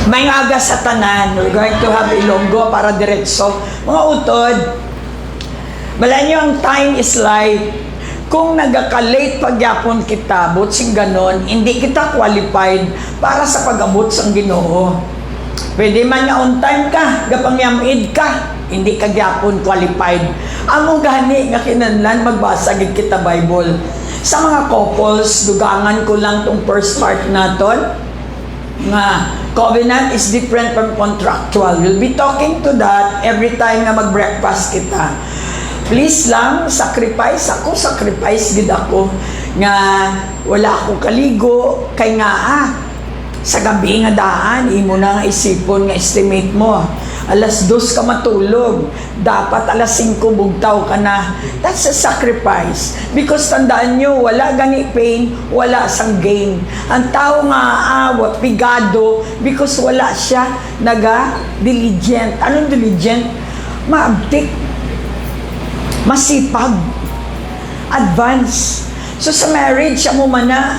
May aga sa tanan. We're going to have Ilonggo para diretso. Mga utod, bala nyo ang time is life. Kung nagaka-late pagyapon kita, butsing ganon, hindi kita qualified para sa pag-abot sa Ginoo. Pwede man nga on time ka, gapangyamid ka, hindi ka gyapon qualified. Amo gani nga kinahanglan magbasa gid kita Bible. Sa mga couples, dugangan ko lang tong first part naton nga covenant is different from contractual. We'll be talking to that every time na mag-breakfast kita. Please lang, sacrifice gid ako nga wala akong kaligo kay nga sa gabi nga daan imo na nga isipon nga estimate mo alas 2 ka matulog, dapat alas 5 bugtaw ka na. That's a sacrifice. Because tandaan nyo, wala gani pain, wala sang gain. Ang tao nga pigado because wala siya diligent. Anong diligent? Maabtik, masipag, advance. So sa marriage, amo man na,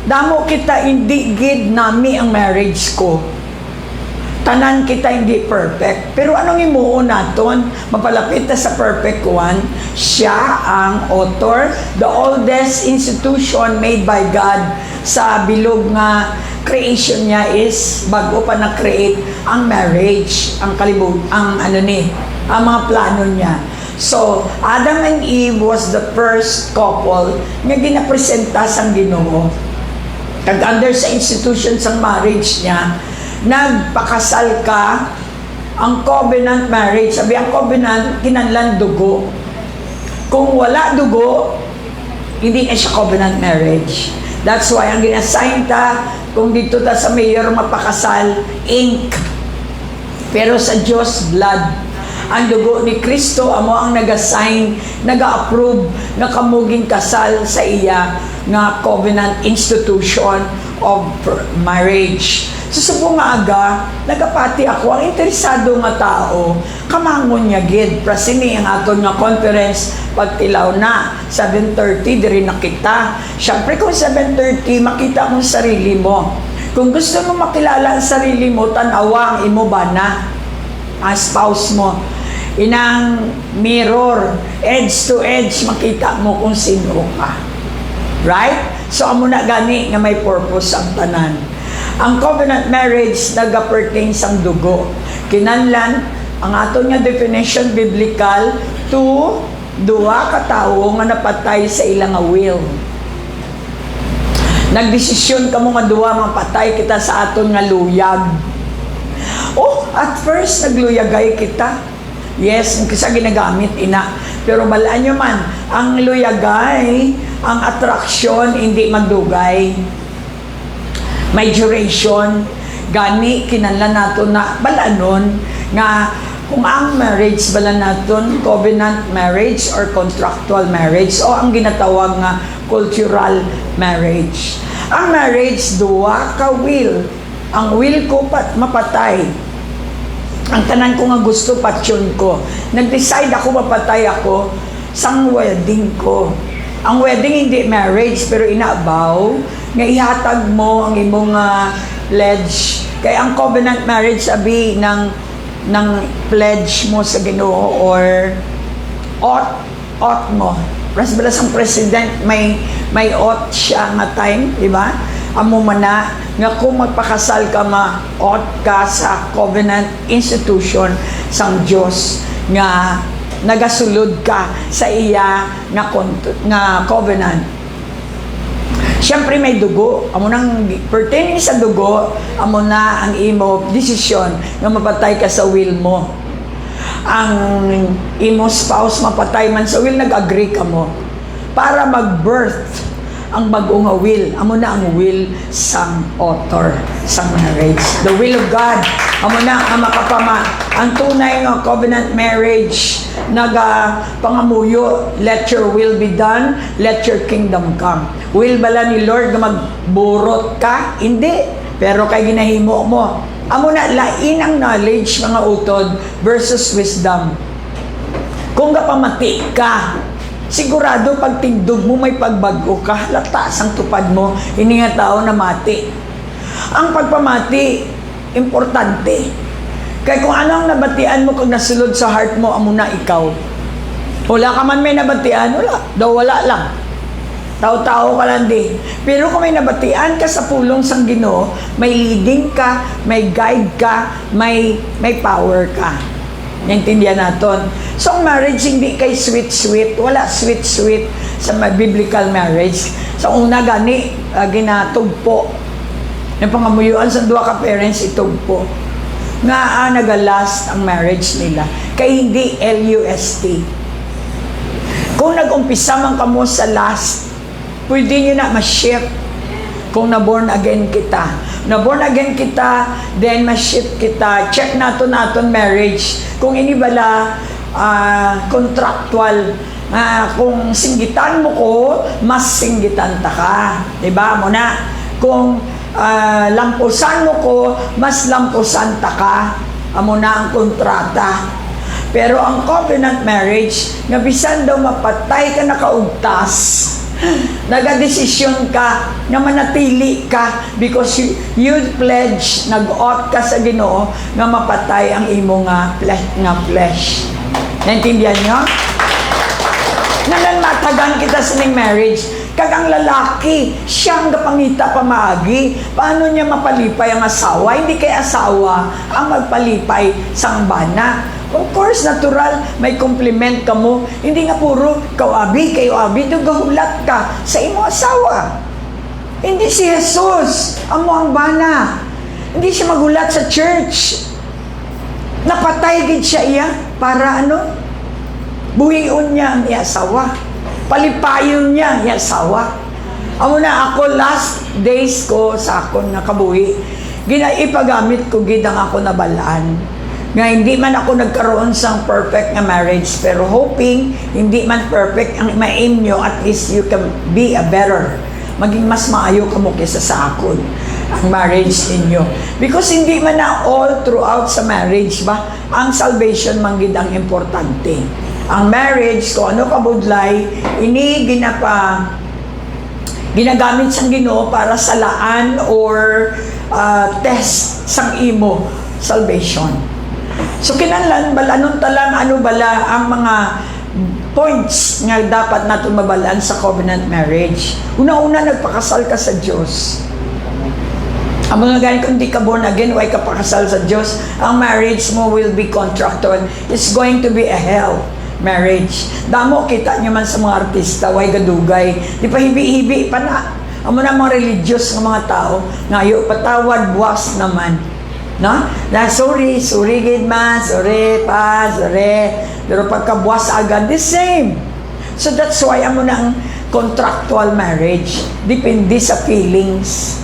damo kita hindi gid nami ang marriage ko. Tanan kita hindi perfect. Pero anong imuon naton? Mapalapit na sa perfect one. Siya ang author, the oldest institution made by God sa bilog nga creation niya is bago pa na-create ang marriage, ang ang mga plano niya. So, Adam and Eve was the first couple nga ginapresenta sang Ginoo. Kag under sa institution sang marriage niya, nagpakasal ka, ang covenant marriage. Sabi ang covenant, kinahanglan dugo. Kung wala dugo, hindi na siya covenant marriage. That's why ang ginassign ta, kung dito ta sa mayor mapakasal, ink. Pero sa Diyos, blood. Ang dugo ni Kristo, amo ang nag-assign, nag-approve, na kamuging kasal sa iya nga covenant institution of marriage. So sa bunga aga, nagapati ako, ang interesado nga tao, kamangon niya gid. Prasini ang aton nga conference, pagtilaw na, 7:30, diri na kita. Siyempre kung 7:30, makita mong sarili mo. Kung gusto mo makilala ang sarili mo, tanawa ang imo bana, ang spouse mo. Inang mirror, edge to edge, makita mo kung sino ka. Right? So amo na gani nga may purpose ang tanan. Ang covenant marriage naga-pertain sang dugo. Kinahanglan ang aton nga definition biblical to duha ka tawo nga napatay sa ilang nga will. Nagdesisyon kamo nga duha mapatay kita sa aton nga luyag. Oh, at first nagluyagay kita. Yes, kasi ginagamit ina. Pero balaan nyo man, ang luyagay, ang attraction, hindi magdugay. May duration. Gani, kinanlan nato na balanon nga kung ang marriage balan naton covenant marriage or contractual marriage o ang ginatawag nga cultural marriage. Ang marriage, duwa ka will. Ang will ko mapatay. Ang tanan ko nga gusto, passion ko. Nag-decide ako, mapatay ako sang wedding ko. Ang wedding hindi marriage, pero inaabaw, nga ihatag mo ang imong pledge. Kaya ang covenant marriage, sabi ng pledge mo sa Ginoo or oath mo. Balas ang president, may oath siya nga time, di ba? Amo man na nga kung magpakasal ka ma-oath ka sa covenant institution sang Dios nga nagasulod ka sa iya nga covenant. Siyempre may dugo, amo nang pertaining sa dugo, amo na ang imo desisyon nga mapatay ka sa will mo. Ang imo spouse mapatay man sa will, nag-agree ka mo para mag-birth ang bagong will. Amo na ang will sang author sang marriage. The will of God. Amo na ang ang tunay nga covenant marriage pangamuyo, let your will be done, let your kingdom come. Will bala ni Lord nga magburot ka? Hindi. Pero kay ginahimo mo. Amo na lain ang knowledge mga utod versus wisdom. Kung gapamati ka, sigurado pag tigdog mo may pagbago ka, latas ang tupad mo, hindi nga tao na mati. Ang pagpamati, importante. Kaya kung anong nabatian mo kung nasulod sa heart mo, amo na ikaw. Wala ka man may nabatian, wala. Daw wala lang. Tao-tao ka lang din. Pero kung may nabatian ka sa pulong sang Ginoo, may leading ka, may guide ka, may power ka. Naintindihan natin. So, ang marriage, hindi kay sweet-sweet. Wala sweet-sweet sa biblical marriage. Sa una gani, ginatugpo. Yung pangamuyuan sa duwa ka parents, itugpo. Nga nagalast ang marriage nila. Kaya hindi L-U-S-T. Kung nag-umpisa man kamo sa last, pwede nyo na ma-shift kung na-born again kita. Na-born again kita, then ma-shift kita. Check natin marriage. Kung inibala, contractual, kung singgitan mo ko, mas singgitan ta ka. Diba? Muna, kung lampusan mo ko, mas lampusan ta ka. Amo na ang kontrata. Pero ang covenant marriage, nga bisan daw mapatay ka nakaugtas, nagadesisyon ka na manatili ka because you pledge, nag-oath ka sa Ginoo nga mapatay ang imo nga flesh. Naintindihan nyo? Nalan matagan kita sa ning marriage. Kag ang lalaki, siyang gapangita pamaagi. Paano niya mapalipay ang asawa? Hindi kay asawa ang magpalipay sang bana. Of course, natural, may compliment ka mo. Hindi nga puro, kayo abi, gahulat ka sa imo asawa. Hindi si Jesus, amo ang bana. Hindi siya magulat sa church. Napatay gid siya iya para ano? Buhion niya ang asawa. Palipayon niya ang asawa. Amo na ako last days ko sa akon nakabuhi. Ipagagamit ko gid ang ako nabalaan. Nga hindi man ako nagkaroon sang perfect na marriage, pero hoping hindi man perfect ang ma-aim nyo, at least you can be a better. Maging mas maayo ka mo kaysa sa akon ang marriage ninyo. Because hindi man na all throughout sa marriage ba, ang salvation manggid ang importante. Ang marriage, kung ano kabudlay, ginagamit sang Ginoo para salaan or test sang imo salvation. So kinahanglan balanon talang ano bala ang mga points nga dapat natin mabalaan sa covenant marriage. Una-una, nagpakasal ka sa Diyos. Ang mga ganit kung di ka born again, why ka pakasal sa Diyos, ang marriage mo will be contractual. It's going to be a hell marriage. Damo, kita nyo man sa mga artista, why gadugay. Di pa hibi-hibi pa na. Amo na mga religious ng mga tao, ngayo, patawad, buwas naman. No? Na sorry gid man, sorry. Pero pagkabuwas agad, the same. So that's why amo na ang contractual marriage. Depende sa feelings.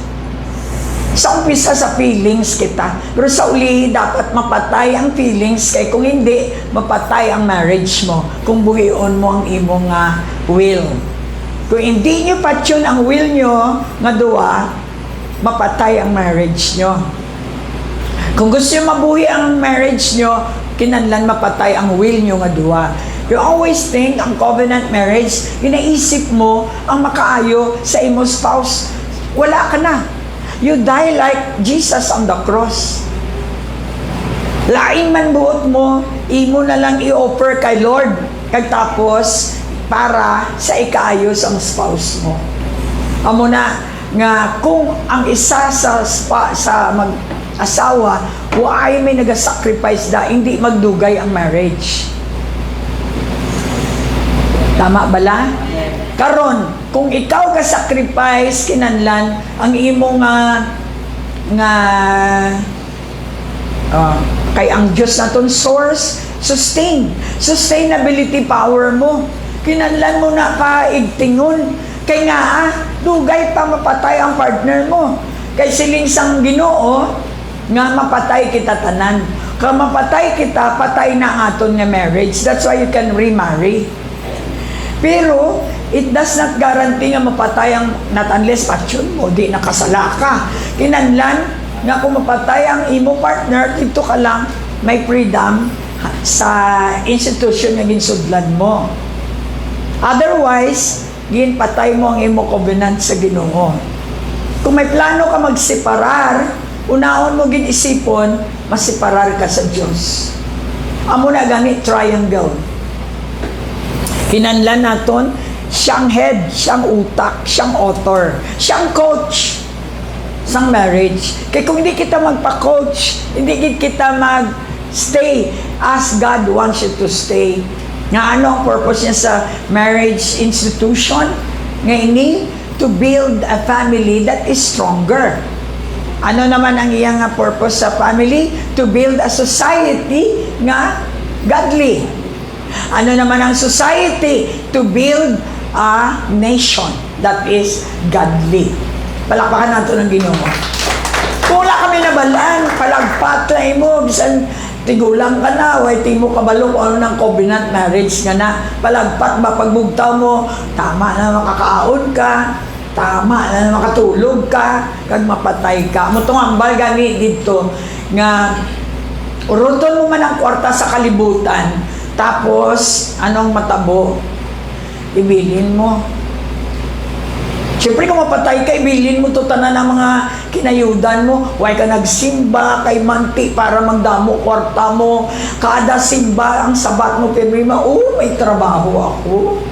Sa umpisa sa feelings kita. Pero sa uli, dapat mapatay ang feelings. Kaya kung hindi, mapatay ang marriage mo. Kung buhion mo ang imong will. Kung hindi nyo patyon ang will nyo, nga duwa, mapatay ang marriage nyo. Kung gusto nyo mabuhi ang marriage nyo, kinahanglan mapatay ang will nyo nga duwa. You always think ang covenant marriage, ginaisip mo ang makaayo sa imo spouse. Wala ka na. You die like Jesus on the cross. Laing man buot mo, imo na lang i-offer kay Lord. Tapos, para sa ikaayos ang spouse mo. Amo na nga kung ang isa sa mag-asawa ay may nag-sacrifice da, hindi magdugay ang marriage. Tama bala? Karon, kung ikaw ka-sacrifice, kinahanglan ang imo kay ang Diyos naton source, sustainability power mo. Kinahanglan mo na paigtingon. Kay nga, dugay pa mapatay ang partner mo. Kay siling sang Ginoo, nga mapatay kita tanan. Kung mapatay kita, patay na aton nga marriage. That's why you can remarry. Pero, it does not guarantee nga mapatay ang, not unless passion mo, di nakasala ka. Kinahanglan nga kung mapatay ang imo partner, dito ka lang may freedom sa institution nga ginsudlan mo. Otherwise, ginpatay mo ang imo covenant sa Ginoo. Kung may plano ka magseparar, unahon mo gid isipon, masiparar ka sa Dios. Amo na gani triangle. Kinahanglan naton siyang head, siyang utak, siyang author, siyang coach sang marriage. Kaya kung hindi kita magpa-coach, hindi kita mag-stay as God wants you to stay. Nga ano ang purpose niya sa marriage institution? Nga ini, to build a family that is stronger. Ano naman ang iyang purpose sa family? To build a society nga godly. Ano naman ang society? To build a nation that is godly. Palakpakan nato ng Ginoo. Kung wala kami nabalaan, palagpat na mo, bisan tigulang ka na, way timo kabalo kung ano ng covenant marriage nga na, palagpat ba pagbugtaw mo, tama na makakaon ka, tama na makatulog ka, kag mapatay ka. Mutong ambal gani dito, nga, uruton mo man ang kwarta sa kalibutan, tapos, anong matabo? Ibilin mo. Siyempre kung mapatay ka, ibilin mo to tanan ng mga kinayudan mo. Huwag ka nagsimba kay manti para magdamo kwarta mo. Kada simba ang sabat mo, pirma, may trabaho ako.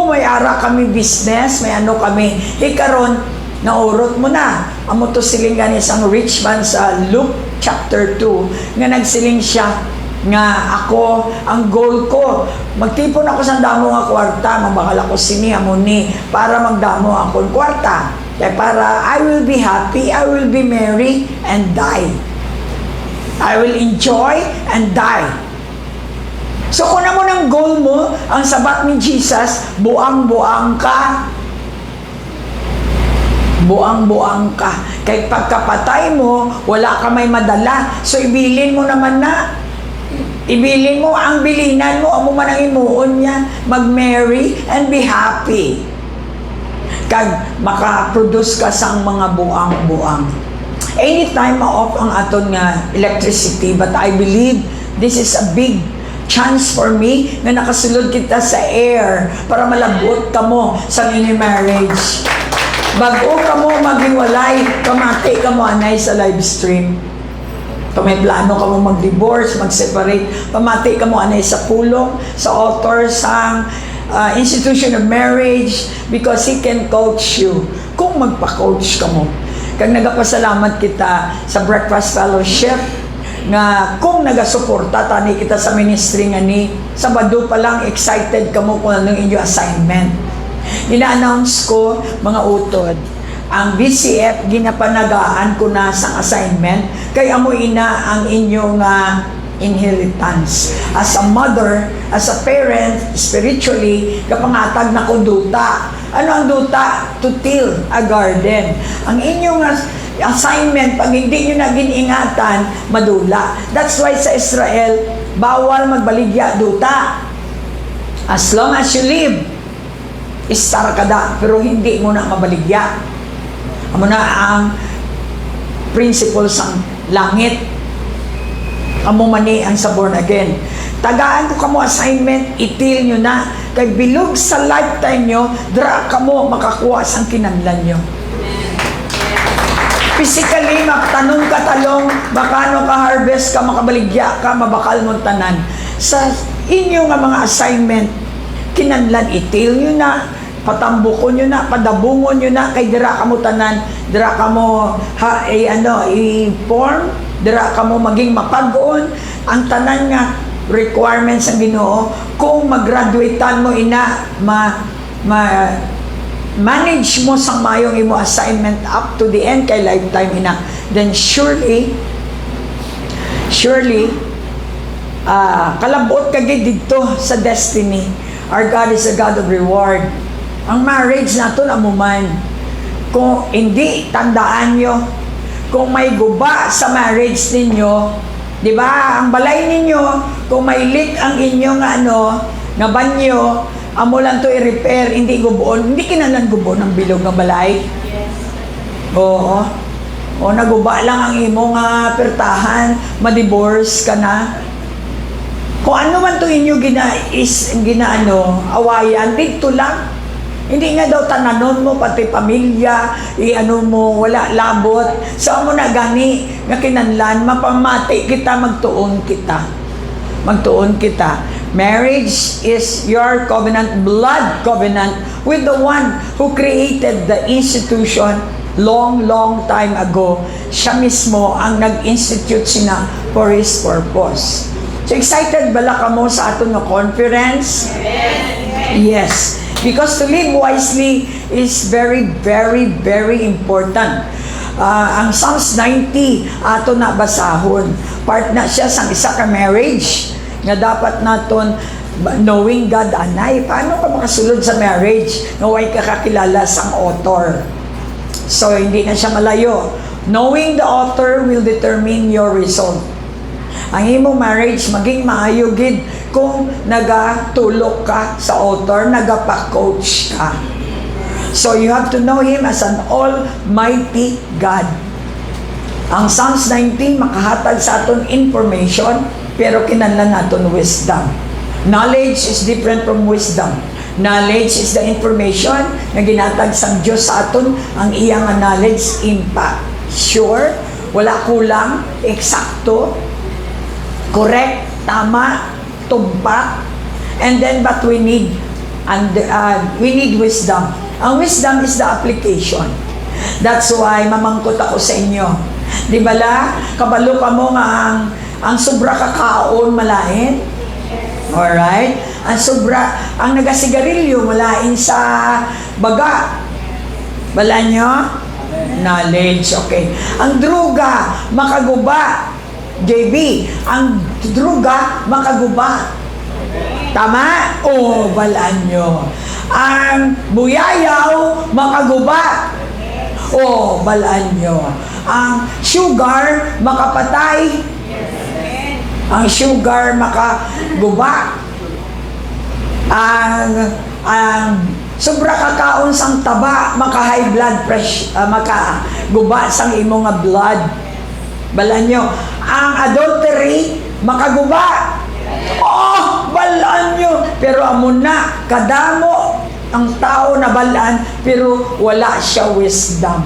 May ara kami business, may ano kami. Ikaron, naurot mo na. Amo to siling ganis ang rich man sa Luke chapter 2, nga nagsiling siya, nga ako, ang goal ko, magtipon ako sa damo nga kwarta, mabakal ako sini, amuni, para magdamo akong kwarta. Kaya para I will be happy, I will be merry, and die. I will enjoy and die. So kung mo ng goal mo, ang sabat ni Jesus, buang-buang ka. Buang-buang ka. Kaya pagkapatay mo, wala ka may madala. So ibilin mo naman na, ibilin mo ang bilinan mo, amo man ang imuon niya, mag-marry and be happy. Kag makaproduce ka sang mga buang-buang. Anytime ma-off ang aton nga electricity, but I believe this is a big chance for me na nakasulod kita sa air para malabot ka mo sa mini marriage. Bago ka mo maghiwalay, kamati ka mo anay sa live stream. Kung may plano ka mo mag-divorce, mag-separate, pamati ka mo anay sa pulong, sa altar, sa institution of marriage, because He can coach you. Kung magpa-coach ka mo. Kag nagapasalamat kita sa Breakfast Fellowship, nga kung nagasuporta tani kita sa ministry nga ni, Sabado pa lang excited ka mo kung anong inyong assignment. Ina-announce ko, mga utod, ang BCF, ginapanagaan ko na sa assignment, kaya mo ina ang inyong inheritance. As a mother, as a parent, spiritually, kapangatag na ko duta. Ano ang duta? To till a garden. Ang inyong assignment, pag hindi nyo na giningatan, madula. That's why sa Israel, bawal magbaligya duta. As long as you live, istar ka da, pero hindi mo na mabaligya. Amo na ang principle sa langit. Amo mani ang sa born again. Tagaan ko kamo assignment, itil nyo na. Kay bilog sa lifetime nyo, dra kamo makakuha sang kinahanglan nyo. Physically, magtanong ka talong, baka no ka-harvest ka, makabaligya ka, mabakal mong tanan. Sa inyo nga mga assignment, kinahanglan itil nyo na, patambukon nyo na, padabungon nyo na, kay dira ka mo tanan, dira ka mo i-form, dira ka mo maging mapag-on, ang tanan nga requirements ng Ginoo, kung mag-graduatean mo ina, manage mo sa mayong imo assignment up to the end kay lifetime ina, then surely, kalabot ka gid dito sa destiny. Our God is a God of reward. Ang marriage nato na muman, kung hindi, tandaan nyo, kung may guba sa marriage ninyo, di ba, ang balay ninyo, kung may leak ang inyong nga banyo, amo lang to i-repair, hindi gubuon, hindi kinahanglan gubuon ang bilog ng balay. Yes. Oo. O naguba lang ang imo nga pertahan, ma-divorce ka na. Kung ano man to inyo awayan, dito lang. Hindi nga daw tananon mo, pati pamilya, i-ano mo, wala labot. So mo na gani, nga kinanlan, mapamati kita, magtuon kita. Magtuon kita. Marriage is your covenant, blood covenant, with the one who created the institution long time ago. Siya mismo ang nag-institute sina for His purpose. So excited bala ka mo sa aton nga conference? Yes. Because to live wisely is very important. Ang Psalms 90 ato na basahon. Part na siya sa isa ka marriage nga dapat naton knowing God anay. Paano ka makasulod sa marriage nga way ka kakilala sang author? So hindi na siya malayo. Knowing the author will determine your result. Ang imong marriage maging maayo gid kung nagatulok ka sa author, nagapa-coach ka. So you have to know Him as an almighty God. Ang Psalms 19 makahatag sa aton information, pero kinahanglan naton wisdom. Knowledge is different from wisdom. Knowledge is the information na ginatag sang Diyos sa aton. Ang iyang knowledge, impact, sure, wala kulang, eksakto, correct, tama, tumpak, and then but we need wisdom. Ang wisdom is the application. That's why mamangkot ako sa inyo. Di bala, kabalo ka mo nga ang sobra kakaon malain? Alright? Ang nagasigarilyo malain sa baga. Bala nyo? Knowledge, okay. Ang druga, makaguba. JB, ang druga, makaguba. Tama? O, balaan nyo. Ang buyayaw, makaguba. O, balaan nyo. Ang sugar, makapatay. Ang sugar, makaguba. Ang sobra kakaon sang taba, maka-high blood pressure, makaguba sang imong nga blood. Balaan nyo. Ang adultery, makaguba. Oh, balaan nyo. Pero amon na, kadamo ang tao na balaan, pero wala siya wisdom.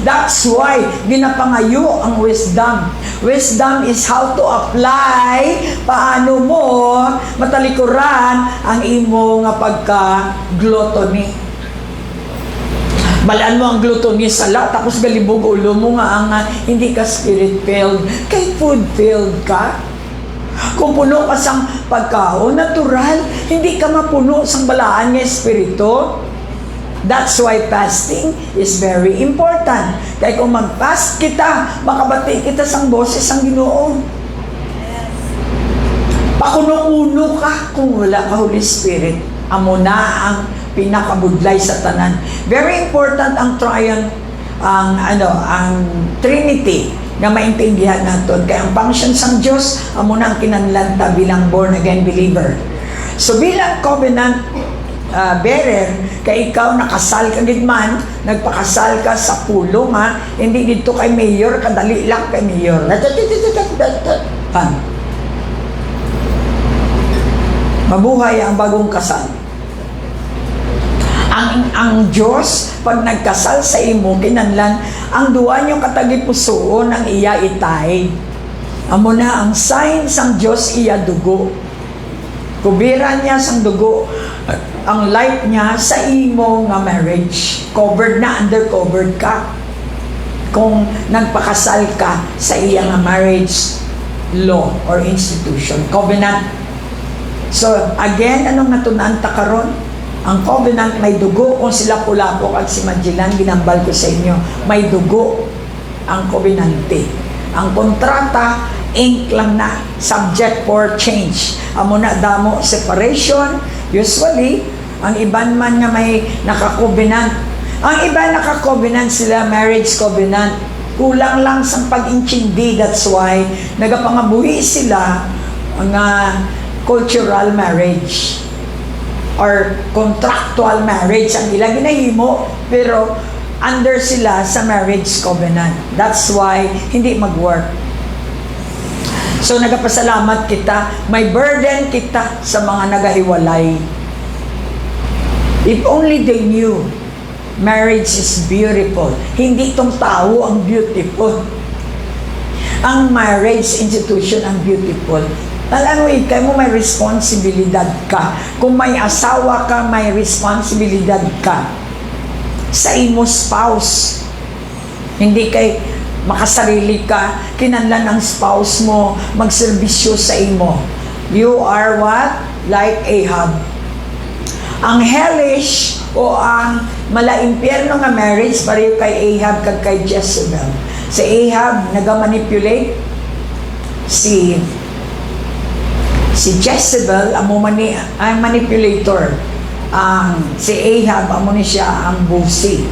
That's why ginapangayo ang wisdom. Wisdom is how to apply, paano mo matalikuran ang imo nga pagka-gluttony. Balaan mo ang gluttony sala, tapos galibog ulo mo nga ang hindi ka spirit-filled, kay food-filled ka. Kung puno ka sang pagkaon, natural, hindi ka mapuno sang balaan nga espiritu. That's why fasting is very important. Kaya kung mag-fast kita, makabati kita sang boses sang Ginoo. Pakuno-uno ka kung wala ka Holy Spirit. Amo na ang pinakabudlay sa tanan. Very important ang ang Trinity nga maintindihan naton. Kaya ang function sang Dios amo na ang kinahanglan ta bilang born again believer. So bilang covenant bearer, kay ikaw nakasal ka gid man, nagpakasal ka sa pulong hindi dito kay mayor, kadali lang kay mayor. Mabuhay ang bagong kasal. Ang Diyos, pag nagkasal sa imo, kinahanglan, ang duwa nyo katagipusoon ang iya itay. Amo na ang sign sang Diyos iya dugo. Kubiran niya sang dugo, ang life niya sa imo nga marriage. Covered na, undercovered ka. Kung nagpakasal ka sa iya nga marriage law or institution, covenant. So again, anong natunan ta karon? Ang covenant may dugo. Kung sila Pulapok at si Magellan, ginambal ko sa inyo, may dugo ang covenante. Ang kontrata, ink lang na, subject for change. Amo na damo separation. Usually, ang iban man nga may naka-covenant. Ang iba naka-covenant sila, marriage covenant. Kulang lang sa pag-intindi. That's why, nagapangabuhi sila ang cultural marriage or contractual marriage ang ilang ginahimo, pero under sila sa marriage covenant. That's why hindi mag-work. So nagapasalamat kita, may burden kita sa mga nagahiwalay. If only they knew, marriage is beautiful. Hindi itong tao ang beautiful. Ang marriage institution ang beautiful. Alam mo, ikaw mo may responsibilidad ka. Kung may asawa ka, may responsibilidad ka sa imo spouse. Hindi kay makasarili ka, kinanlan ng spouse mo, magserbisyo sa imo. You are what? Like Ahab. Ang hellish o ang mala-impyerno nga marriage, pareho kay Ahab kag kay Jezebel. Si Ahab, nag-manipulate. Si Jezebel, ang manipulator. Si Ahab, amo ni siya ang busi.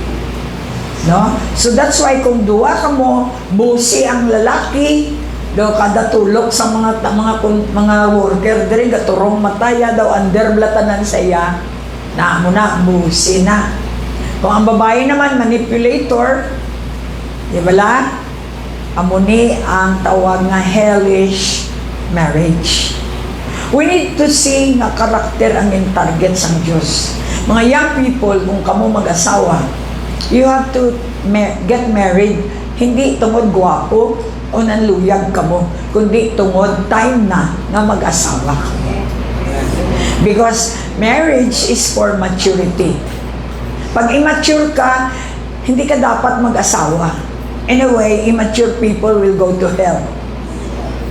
No? So that's why kung duwa ka mo, busi ang lalaki, do kada tulok sa mga worker diri gaturong mataya daw under blatanan sa iya na mo na busi na. Kung ang babae naman manipulator, di ba la? Amo ni ang tawag nga hellish marriage. We need to see nga karakter ang target sang Diyos. Mga young people, kung kamo mag-asawa, you have to get married, hindi tungod gwapo o nanluyag ka mo, kundi tungod time na nga mag-asawa ka. Because marriage is for maturity. Pag immature ka, hindi ka dapat mag-asawa. Anyway, immature people will go to hell.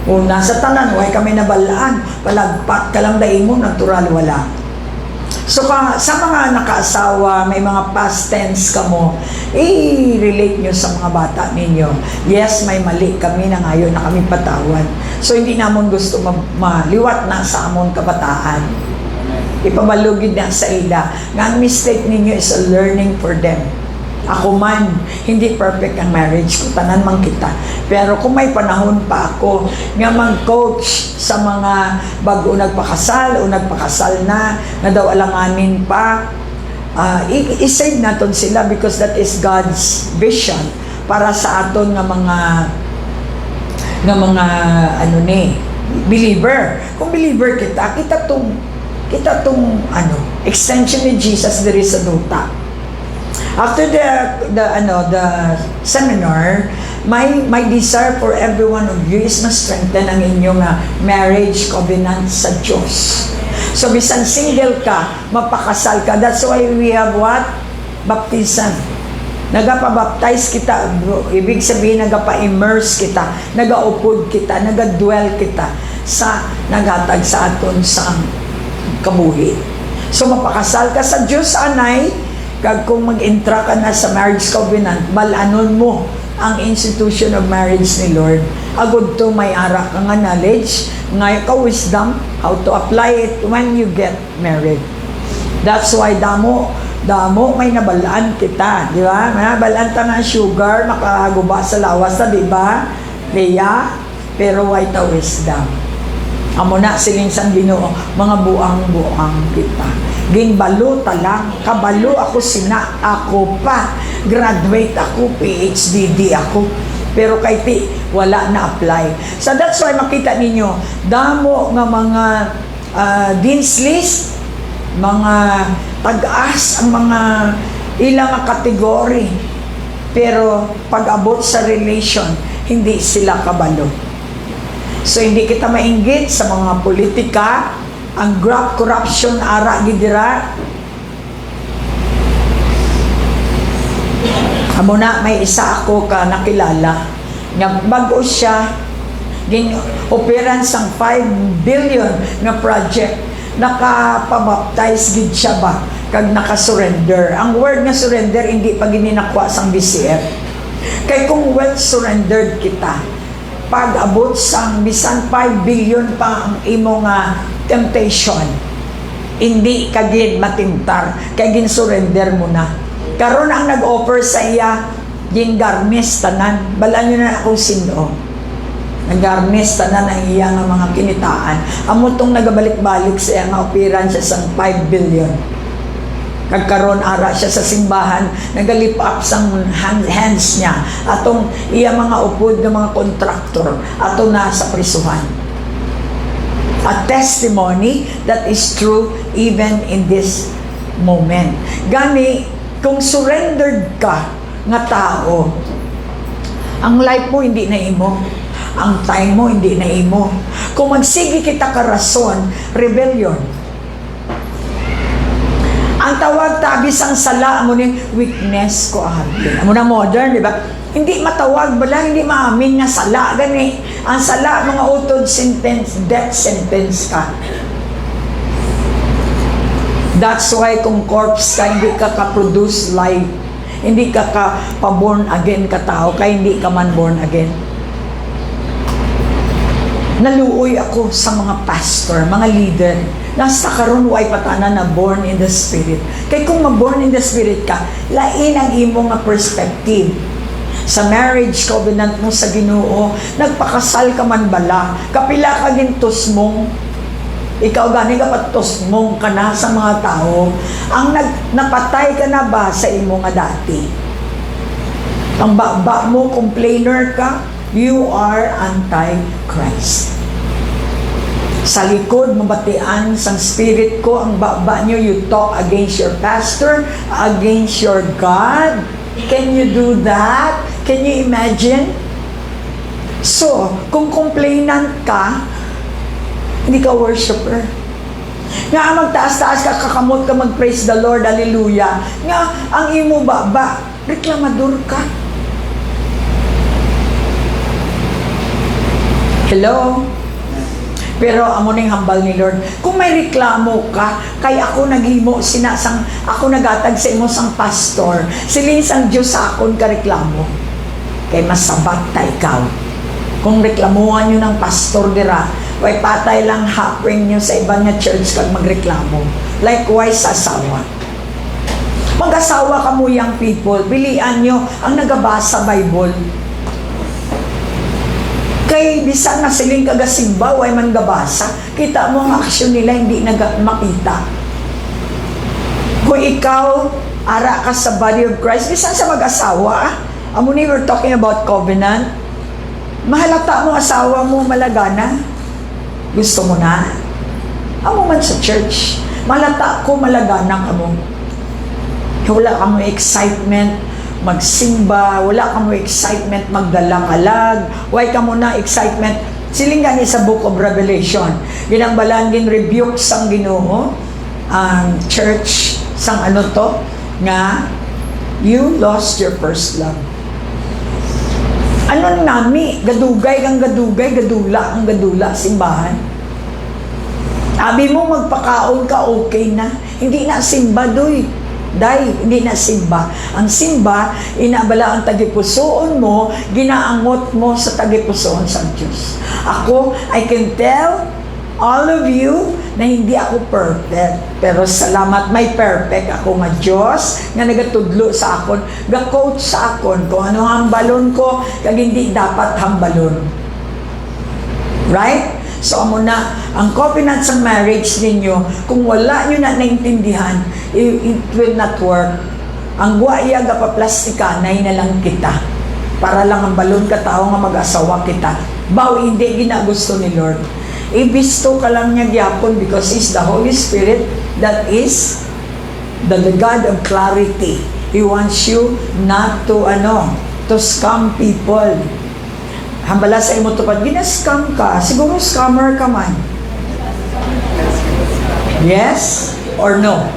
Kung nasa tanan, huwag kami nabalaan, palagpat ka lang daing mo, natural wala. So sa mga nakaasawa, may mga past tense ka mo, i-relate nyo sa mga bata ninyo. Yes, may mali kami na ngayon na kami patawad. So hindi namon gusto maliwat na sa amon kabataan. Ipabalugid na sa ila. Nga ang mistake ninyo is a learning for them. Ako man, hindi perfect ang marriage ko, tanan man kita. Pero kung may panahon pa ako nga mag-coach sa mga bago nagpakasal o nagpakasal na daw alanganin pa, i-save natin sila because that is God's vision para sa aton nga mga believer. Kung believer kita tong extension ni Jesus diri sa duta. After the seminar, my desire for every one of you is ma-strengthen ang inyong marriage covenant sa Diyos. So bisan single ka, mapakasal ka. That's why we have what? Baptism. Nagapa-baptize kita, ibig sabihin nagapa-immerse kita, nagaupod kita, nagadwell kita sa naghatag sa aton sa kabuhi. So mapakasal ka sa Diyos, anay, kag kung mag-intra ka na sa marriage covenant, balanon mo ang institution of marriage ni Lord. Agud to may ara ka nga knowledge, nga ka wisdom, how to apply it when you get married. That's why damo may nabalaan kita, di ba? Nabalaan ta nga sugar, makaguba sa lawas, di ba? Leia, pero why ta wisdom? Amo na siling sang Ginoo, mga buang-buang kita. Ginbalo talang, kabalo ako ako pa. Graduate ako, PhD ako. Pero kay ti, wala na apply. So that's why makita ninyo, damo nga mga dean's list, mga tag-as, ang mga ilang kategory. Pero pag-abot sa relation, hindi sila kabalo. So hindi kita mainggit sa mga politika, ang graft corruption ara gidira. Amo na may isa ako ka nakilala nga bag-o siya gin-operan sang 5 billion nga project, nakapabaptize gid siya ba kag naka-surrender. Ang word nga surrender hindi pa gininakwa sang BCF. Kay kung well surrendered kita, pag-abot sang bisan 5 billion pa ang imo nga temptation, hindi ka gid matintar, kay gin-surrender mo na. Karon ang nag-offer sa iya, gin-garnis tanan, balaan nyo na ako sino. Nag-garnis tanan ang iya nga mga kinitaan. Amo tong nagabalik-balik sa iya nga operan siya sang 5 billion. Kagkaroon ara siya sa simbahan, nagalip up sang hands niya, atong iya mga upod ng mga kontraktor, ato na sa prisuhan. A testimony that is true even in this moment. Gani, kung surrendered ka nga tao, ang life mo hindi na imo, ang time mo hindi na imo. Kung magsigi kita ka rason, rebellion. Ang tawag tabis ang sala mo ni weakness ko atin. Amo na modern, di ba? Hindi matawag bala, hindi maamin nga sala gani. Ang sala mga utod sentence, death sentence ka. That's why kung corpse ka, hindi ka ka-produce life. Hindi ka pa-born again ka tao, kaya hindi ka man born again. Naluoy ako sa mga pastor, mga leader. Nasa karon way patanan na born in the Spirit. Kaya kung ma-born in the Spirit ka, lain ang imong nga perspective. Sa marriage covenant mo sa Ginoo, nagpakasal ka man bala, kapila ka gintos mong, ikaw gani ka patos mong ka na sa mga tao, ang napatay ka na ba sa imo nga dati? Ang baba mo, complainer ka, you are anti-Christ. Sa likod, mabatian sang spirit ko, ang baba nyo, you talk against your pastor, against your God. Can you do that? Can you imagine? So, kung complainant ka, hindi ka worshiper. Nga magtaas-taas ka, kakamot ka, mag-praise the Lord, hallelujah. Nga, ang imo baba, reklamador ka. Hello? Pero amo ning hambal ni Lord. Kung may reklamo ka, kay ako naghimo sinasang ako nagatag sa imo sang pastor. Siling sang Dios sa akon ka reklamo. Kay masabat ta ikaw. Kung reklamuhan niyo ng pastor dira, way patay lang hapring niyo sa ibang nga church kag magreklamo. Likewise sa asawa. Mag-asawa ka mo young people, pilian niyo ang nagabasa Bible. Kay bisan na siling kagasimba, way man gabasa, kita mo ang aksyon nila hindi makita. Kung ikaw, ara ka sa body of Christ, bisan sa mag-asawa, amo ni we're talking about covenant, mahalata mo asawa mo malagana, gusto mo na, amo man sa church, malata ko malagana ka mo. Wala ka mo excitement, magsimba, wala ka mo excitement magdalang-alag, why ka mo na excitement, siling gani sa Book of Revelation, ginambalan gin rebuke sang Ginoo, ang church, sang ano to, nga, you lost your first love. Ano nami, gadugay kang gadugay, gadula ang gadula, simbahan. Abi mo magpakaon ka, okay na, hindi na simba doy. Dahil hindi na simba. Ang simba, inabala ang tagipusoon mo, ginaangot mo sa tagipusoon sa Diyos. Ako, I can tell all of you na hindi ako perfect. Pero salamat, may perfect ako nga Diyos nga nagatudlo sa akon, ga-coach sa akon kung ano hambalon ko, kag hindi dapat hambalon. Right? So, amo na, ang covenant sa marriage ninyo, kung wala nyo na naintindihan, it will not work. Ang guaya gapaplastika, na lang kita. Para lang ang balon ka tao nga mag-asawa kita. Baw, hindi ginagusto ni Lord. Ibisto ka lang niya gyapon because He's the Holy Spirit that is the God of clarity. He wants you not to, to scam people. Hambala sa imo tupad, gina-scam ka, siguro scammer ka man. Yes or no?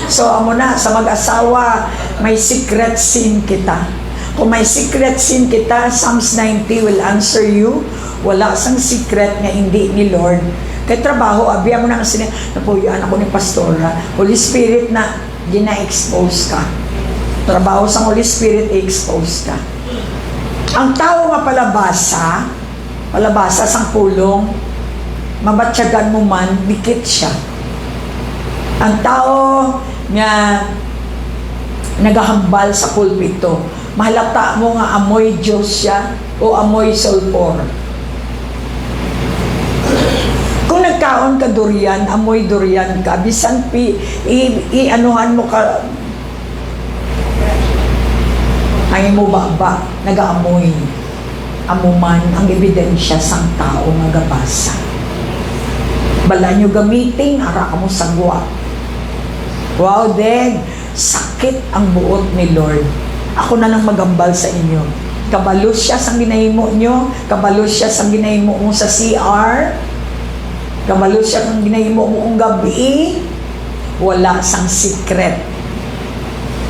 So, amo na, sa mag-asawa, may secret sin kita. Kung may secret sin kita, Psalms 90 will answer you. Wala sang secret nga hindi ni Lord. Kay trabaho, abiya mo na kasi napuyaan ako ni Pastora. Holy Spirit na gina-expose ka. Trabaho sa Holy Spirit, i-expose ka. Ang tao nga palabasa sang pulong, mabatsyagan mo man, dikit siya. Ang tao nga nagahambal sa pulpito, mahalata mo nga amoy Diyos siya o amoy sulfur. Kung nagkaon ka durian, amoy durian ka, bisan i-anuhan mo ka, ay mo ba, nag-aamoy. Amuman ang ebidensya sang tao nga gabasa. Bala nyo gamitin, ara ka mo sagwa. Wow, Deg, sakit ang buot ni Lord. Ako na lang magambal sa inyo. Kabalo siya sa ginahimo nyo, kabalo siya sa ginahimo mo sa CR, kabalo siya kung ginahimo mo kung gabi, wala sang secret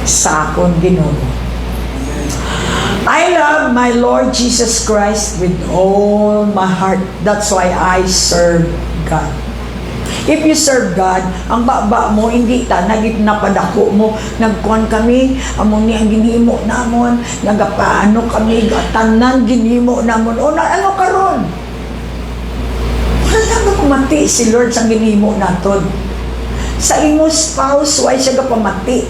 sa akong Ginoo. I love my Lord Jesus Christ with all my heart. That's why I serve God. If you serve God, ang baba mo, hindi ta, napadako mo, nagkuhan kami, amon ni ang ginhimo namon, nagapaano kami, tanan ginhimo namon, o na, ano karon? Wala nga pamati si Lord sa ginhimo naton. Sa imo spouse, why siya pamati?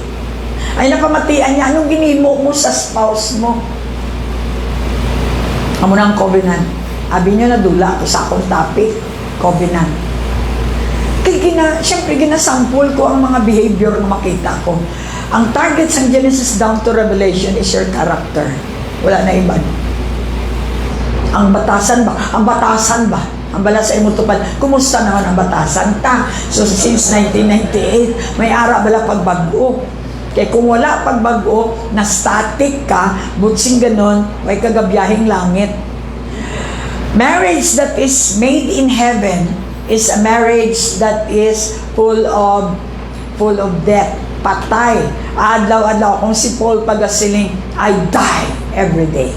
Ay napamatian niya, anong ginhimo mo sa spouse mo? Amo na ang covenant. Abi niyo na dula ko sa akong topic, covenant. Siyempre ginasample ko ang mga behavior na makita ko. Ang target sa Genesis down to Revelation is your character. Wala na iba. Ang batasan ba? Ang bala sa imo tupad. Kumusta naman ang batasan ta? So since 1998, may ara bala pagbago. Kaya kung wala pagbago, na static ka, butsing ganon, may kagabiyahing langit. Marriage that is made in heaven is a marriage that is full of death. Patay. Adlaw-adlaw. Kung si Paul pagasiling, I die every day.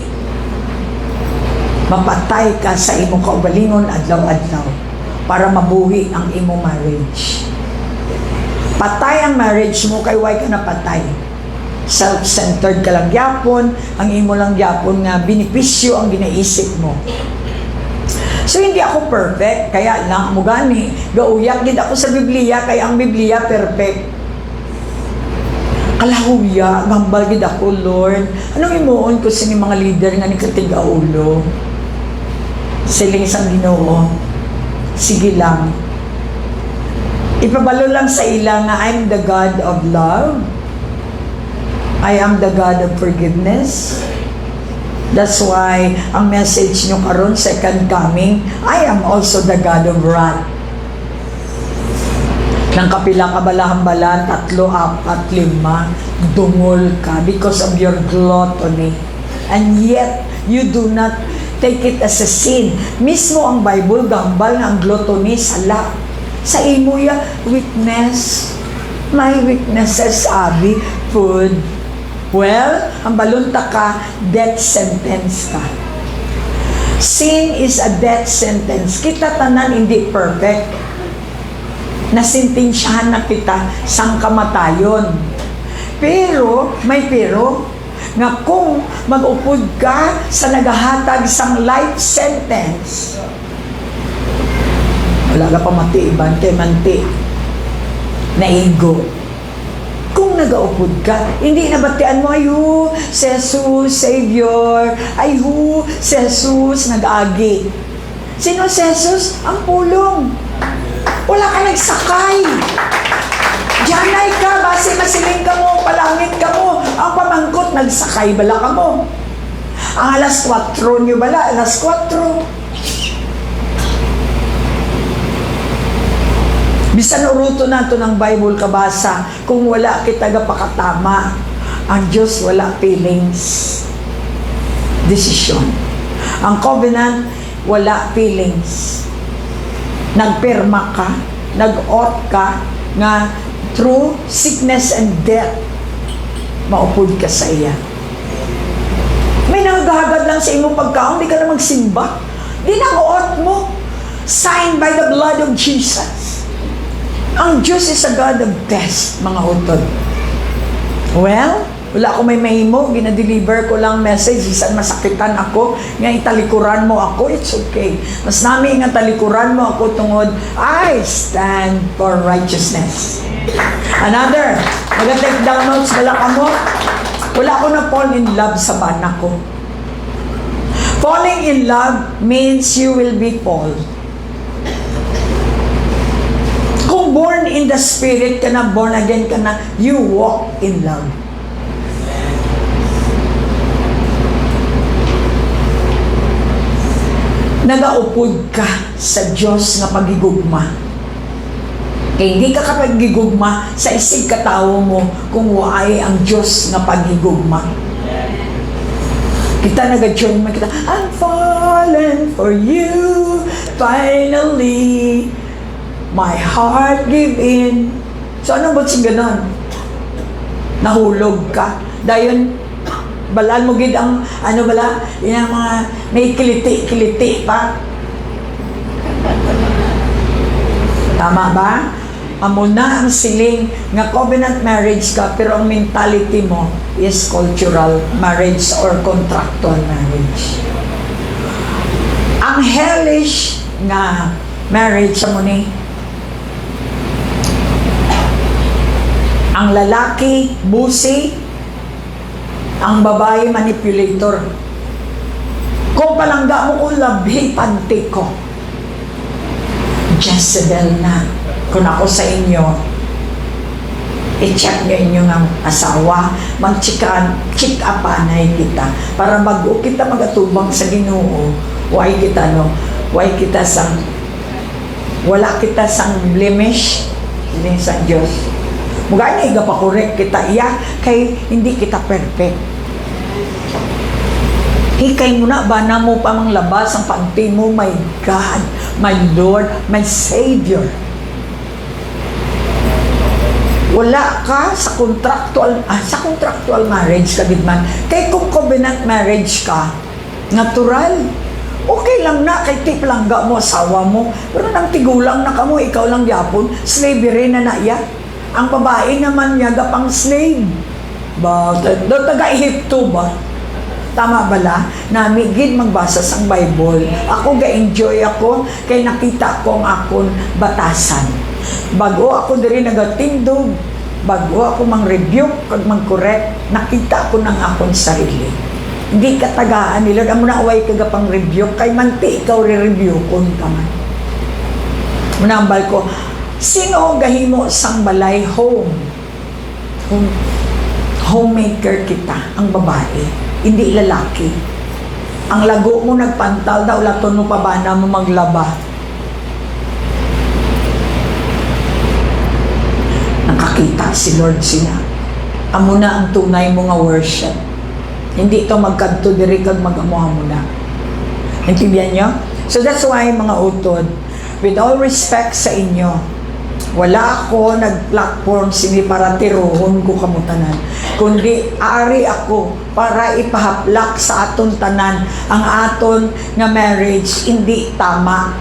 Mapatay ka sa imong kaugalingon adlaw-adlaw para mabuhi ang imong marriage. Patay ang marriage mo kay why ka napatay. Self-centered ka lang gyapon, ang imo lang gyapon nga benepisyo ang ginaisip mo. So hindi ako perfect, kaya lang mo gani, gauyak gid ako sa Biblia, kaya ang Biblia perfect. Kalahuya, gambal gid ako, Lord. Anong imuon ko sa mga leader nga ni katigaulo? Siling sang Ginoo. Sige lang. Ipabalo lang sa ila nga I'm the God of love. I am the God of forgiveness. That's why ang message nyo karon, second coming, I am also the God of wrath. Nang kapila ka balahan-balan, 3, 4, 5, dungol ka because of your gluttony. And yet, you do not take it as a sin. Mismo ang Bible, gambal na ang gluttony, sala. Sa imo ya weakness. My weaknesses, abi, food. Well, ang balunta ka, death sentence ka. Sin is a death sentence. Kita tanan hindi perfect. Nasintensyahan na kita sang kamatayon. Pero, may pero, nga kung mag-upod ka sa nagahatag sang life sentence, wala ka pamati, ibante, manti, naigo. Kung nagaupod ka, hindi nabatian mo, ayu, si Jesus, Savior, ayu, si Jesus, nag-agi. Sino si Jesus? Ang pulong. Wala ka nagsakay. Diyanay ka, base masiling ka mo, palangit ka mo. Ang pamangkot, nagsakay bala ka mo. Ang alas 4 nyo bala, alas 4. Bisan uruto nato ng Bible kabasa, kung wala kita gapakatama, ang Diyos wala feelings. Decision. Ang covenant, wala feelings. Nagpirma ka, nag-oath ka, nga through sickness and death, maupod ka sa iya. May nagahagad lang sa imo pagkaon, di ka na magsimba. Di na oath mo, signed by the blood of Jesus. Ang Diyos is a God of test, mga utod. Well, wala ko may mahimo, ginadeliver ko lang message, isan masakitan ako, nga italikuran mo ako, it's okay. Mas nami nga talikuran mo ako tungod, I stand for righteousness. Another, mag-take down notes, wala ka mo, wala ko na fall in love sa bana ko. Falling in love means you will be fall. Kung born in the Spirit ka na, born again ka na, you walk in love. Nagaupod ka sa Diyos na pagigugma. Kaya hindi ka kapagigugma sa isig katawo mo kung waay ang Diyos na pagigugma. Kita nag-join mo, kita, I'm fallen for you, finally, my heart give in. So ano ba sing ganon? Nahulog ka. Dayon, balaan mo gid ang, ano bala, yung mga may kiliti-kiliti pa. Tama ba? Amo na ang siling nga covenant marriage ka, pero ang mentality mo is cultural marriage or contractual marriage. Ang hellish nga marriage mo ni, ang lalaki busi, ang babae manipulator. Kung palangga mo kung labhi panty ko, Jezebel na. Kung ako sa inyo, i-check nyo inyong ang asawa, mag-check upanay kita, para bago kita magatubang sa Ginoo, why kita sang, wala kita sang blemish, hindi sa Diyos. Mugay na iga pa correct kita iya, kay hindi kita perfect. Hikay mo na ba na mo pa mang labas ang panty mo, my God, my Lord, my Savior. Wala ka sa contractual marriage ka man. Kay kung covenant marriage ka, natural. Okay lang na, kay tip lang mo, asawa mo. Pero nang tigulang na ka mo, ikaw lang yapon, slavery na iya. Ang babae naman niya gapang slave. Ba, taga-Ehipto ba? Tama bala? Namigid magbasa sang Bible. Ako ga-enjoy ako, kay nakita ko ang akon batasan. Bago ako diri nagatindog, bago ako mang-rebuke, kag mang-correct, nakita ko ng akong sarili. Hindi ka tagaan nila, amo na away ka pang rebuke, kay manti ikaw re-review kung kaman. Munambal ko, sino gahimo sang balay homemaker kita, ang babae, hindi lalaki. Ang lago mo nagpantal daw, laton mo pa ba na mo maglaba? Nakakita si Lord sina. Amo na ang tunay mo nga worship. Hindi ito magkanto diri kag mag-amuha mo na. Intindihan nyo? So that's why mga utod, with all respect sa inyo, wala ako nag-platform sini para tiruhon ko kamutanan, kundi ari ako para ipahaplak sa aton tanan ang aton nga marriage hindi tama.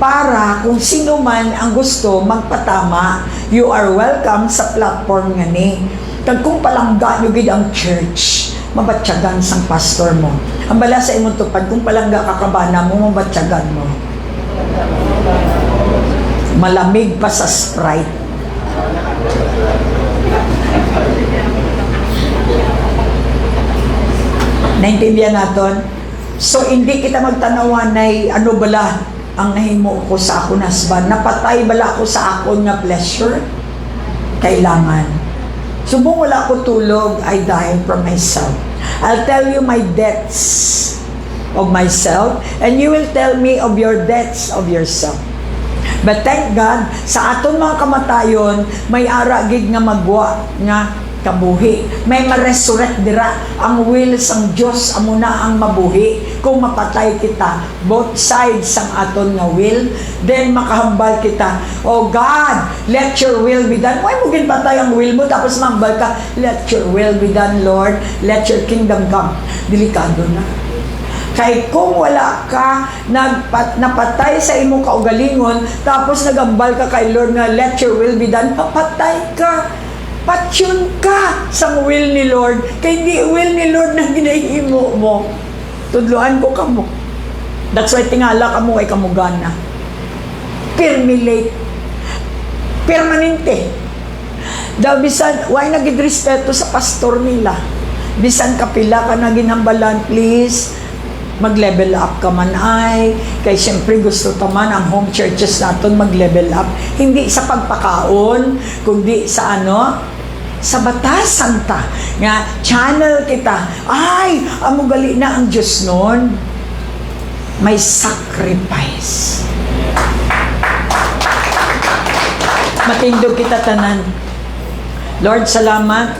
Para kung sino man ang gusto magpatama, you are welcome sa platform nga ni. Kag kung palangga nyo gid ang church, mabatyagan sang pastor mo. Ang bala sa imong tupad, kung palangga kakabana mo, mabatyagan mo. Malamig pa sa Sprite. Naintindihan naton? So, hindi kita magtanawan ay ano bala ang nahimo ko sa akong husband. Napatay bala ako sa akong nga pleasure? Kailangan. Subong wala ko tulog, I die from myself. I'll tell you my debts of myself, and you will tell me of your debts of yourself. But thank God, sa aton mga kamatayon, may ara gid nga magwa nga kabuhi. May ma-resurrect dira ang will sang Dios amo na ang mabuhi. Kung mapatay kita, both sides sang aton nga will, then makahambal kita, oh God, let your will be done. Why mo ginpatay ang will mo tapos mahambal ka, let your will be done, Lord, let your kingdom come. Delikado na. Kay kung wala ka napatay sa imong kaugalingon, tapos nagambal ka kay Lord nga let your will be done, papatay ka. Patyon ka sa will ni Lord. Kay di will ni Lord na ginahimo mo. Tudloan ko kamo. That's why tingala kamo ay kamugana. Permanente. Daw bisan, why nagidrespeto sa pastor nila? Bisan kapila ka na ginambalan, please, mag-level up ka man ay. Kay siyempre gusto taman ang home churches natin mag-level up. Hindi sa pagpakaon, kundi sa sa batas santa. Nga, channel kita. Ay, amugali na ang Diyos nun. May sacrifice. Matindog kita tanan. Lord, salamat.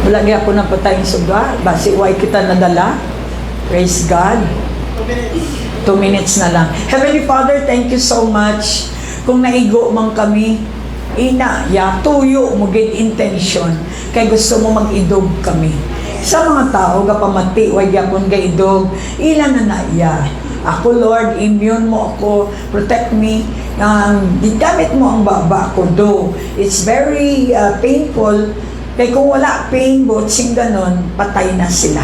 Wala gyud ako na patayong suga. Basi why kita nadala. Praise God. 2 minutes na lang. Heavenly Father, thank you so much. Kung naigo man kami, tuyo mo gid intention. Kay gusto mo mag-idog kami. Sa mga tao, gapamati, wag yapon kay idog. Ilan na naiya. Ako, Lord, immune mo ako. Protect me. Digamit mo ang baba ko. Though, it's very painful. Kaya kung wala pain, botsing ganon, patay na sila.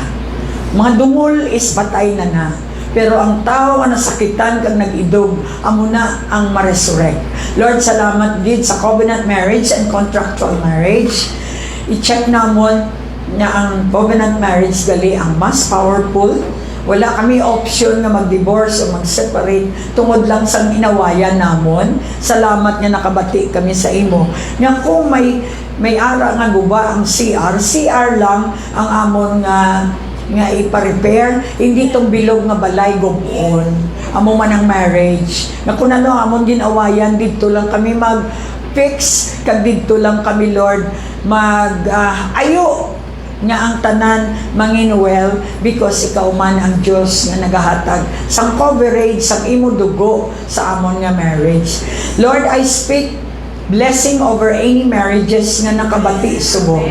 Mga dungol is patay na. Pero ang tao nga nasakitan kag nag-idog, amo na ang ma-resurrect. Lord, salamat gid sa covenant marriage and contractual marriage. I-check namon na ang covenant marriage gali ang mas powerful. Wala kami option na mag-divorce o mag-separate tungod lang sa inawayan namon. Salamat nga nakabati kami sa imo. Nga kung may ara nga guba ang CR lang ang amon nga ipa-repair, hindi tong bilog nga balay gobon. Amo man ang marriage. Nga kung ano amon ginawayan, dito lang kami mag-fix, kag dito lang kami, Lord, ayo nga ang tanan manginwell because ikaw man ang Diyos nga nagahatag sang coverage, sang imo dugo sa amon nga marriage. Lord, I speak blessing over any marriages nga nakabati subong.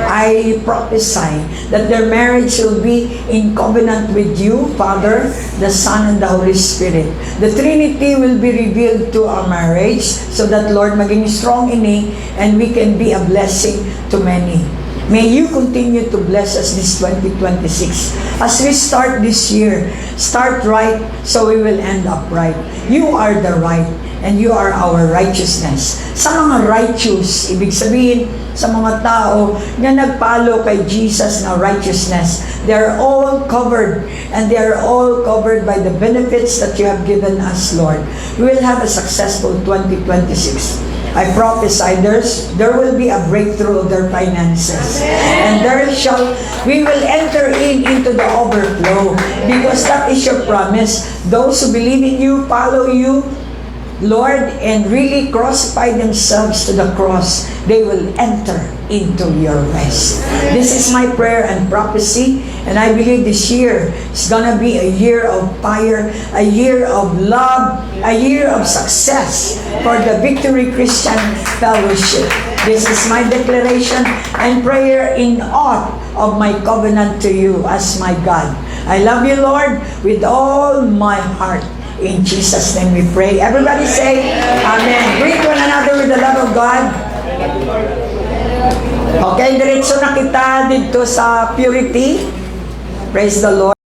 I prophesy that their marriage will be in covenant with you, Father, the Son, and the Holy Spirit. The Trinity will be revealed to our marriage so that, Lord, maging strong ini and we can be a blessing to many. May you continue to bless us this 2026. As we start this year, start right so we will end up right. You are the right and you are our righteousness. Sa mga righteous, ibig sabihin, sa mga tao na nagpalo kay Jesus na righteousness, they are all covered and they are all covered by the benefits that you have given us, Lord. We will have a successful 2026. I prophesy there will be a breakthrough of their finances. And we will enter into the overflow because that is your promise. Those who believe in you, follow you, Lord, and really crucify themselves to the cross, they will enter into your rest. This is my prayer and prophecy, and I believe this year is gonna be a year of fire, a year of love, a year of success for the Victory Christian Fellowship. This is my declaration and prayer in awe of my covenant to you as my God. I love you, Lord, with all my heart. In Jesus' name we pray. Everybody say, Amen. Greet one another with the love of God. Okay, diretso na kita dito sa purity. Praise the Lord.